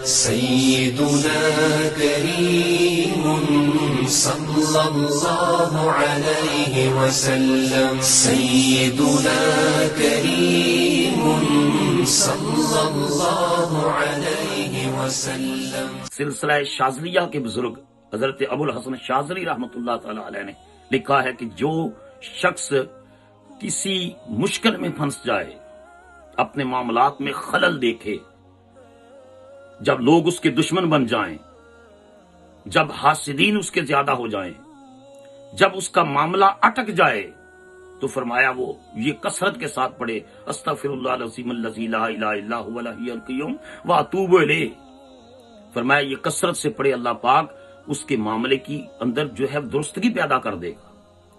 سيدنا كريم صلى الله عليه وسلم سيدنا كريم صلى الله عليه وسلم سلسلہ شاذلیہ کے بزرگ حضرت ابو الحسن شاذلی رحمۃ اللہ تعالی علیہ نے لکھا ہے کہ جو شخص کسی مشکل میں پھنس جائے، اپنے معاملات میں خلل دیکھے، جب لوگ اس کے دشمن بن جائیں، جب حاسدین اس کے زیادہ ہو جائیں، جب اس کا معاملہ اٹک جائے، تو فرمایا وہ یہ کثرت کے ساتھ پڑھے استغفر اللہ العظیم الذی لا الہ الا هو الحی القیوم واتوب الیہ۔ فرمایا یہ کثرت سے پڑھے، اللہ پاک اس کے معاملے کی اندر جو ہے درستگی پیدا کر دے گا،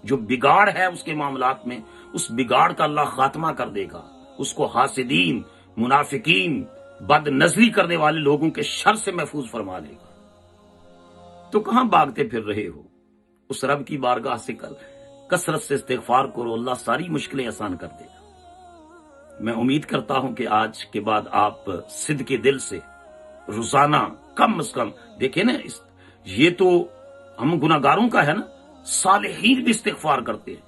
جو بگاڑ ہے اس کے معاملات میں اس بگاڑ کا اللہ خاتمہ کر دے گا، اس کو حاسدین، منافقین، بد نظری کرنے والے لوگوں کے شر سے محفوظ فرما دے گا۔ تو کہاں بھاگتے پھر رہے ہو؟ اس رب کی بارگاہ سے کثرت سے استغفار کرو، اللہ ساری مشکلیں آسان کر دے گا۔ میں امید کرتا ہوں کہ آج کے بعد آپ صدق دل سے روزانہ کم از کم دیکھیں نا، یہ تو ہم گناہگاروں کا ہے نا، صالحین بھی استغفار کرتے ہیں۔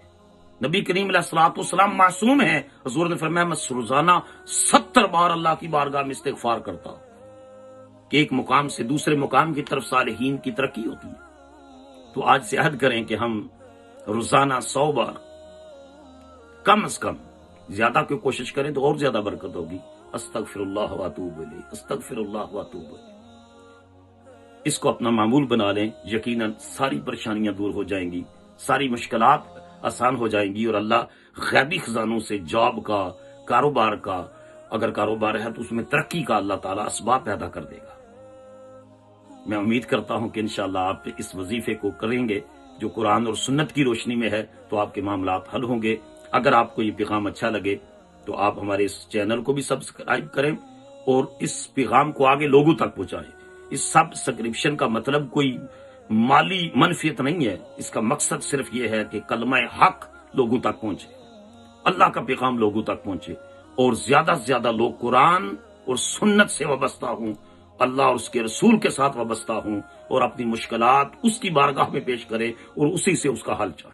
نبی کریم علیہ الصلوۃ والسلام معصوم ہیں، حضور نے فرمایا میں روزانہ 70 بار اللہ کی بارگاہ میں استغفار کرتا ہوں کہ ایک مقام سے دوسرے مقام کی طرف صالحین کی ترقی ہوتی ہے۔ تو آج سے عہد کریں کہ ہم روزانہ 100 بار کم از کم، زیادہ کوئی کوشش کریں تو اور زیادہ برکت ہوگی، استغفر اللہ واتوب الیہ، استغفر اللہ واتوب الیہ۔ اس کو اپنا معمول بنا لیں، یقیناً ساری پریشانیاں دور ہو جائیں گی، ساری مشکلات آسان ہو جائیں گی، اور اللہ غیبی خزانوں سے جاب کا، کاروبار کا، اگر کاروبار ہے تو اس میں ترقی کا اللہ تعالیٰ اسباب پیدا کر دے گا۔ میں امید کرتا ہوں کہ انشاءاللہ آپ اس وظیفے کو کریں گے جو قرآن اور سنت کی روشنی میں ہے، تو آپ کے معاملات حل ہوں گے۔ اگر آپ کو یہ پیغام اچھا لگے تو آپ ہمارے اس چینل کو بھی سبسکرائب کریں اور اس پیغام کو آگے لوگوں تک پہنچائیں۔ اس سبسکرپشن کا مطلب کوئی مالی منفیت نہیں ہے، اس کا مقصد صرف یہ ہے کہ کلمہ حق لوگوں تک پہنچے، اللہ کا پیغام لوگوں تک پہنچے، اور زیادہ سے زیادہ لوگ قرآن اور سنت سے وابستہ ہوں، اللہ اور اس کے رسول کے ساتھ وابستہ ہوں، اور اپنی مشکلات اس کی بارگاہ میں پیش کرے اور اسی سے اس کا حل چاہے۔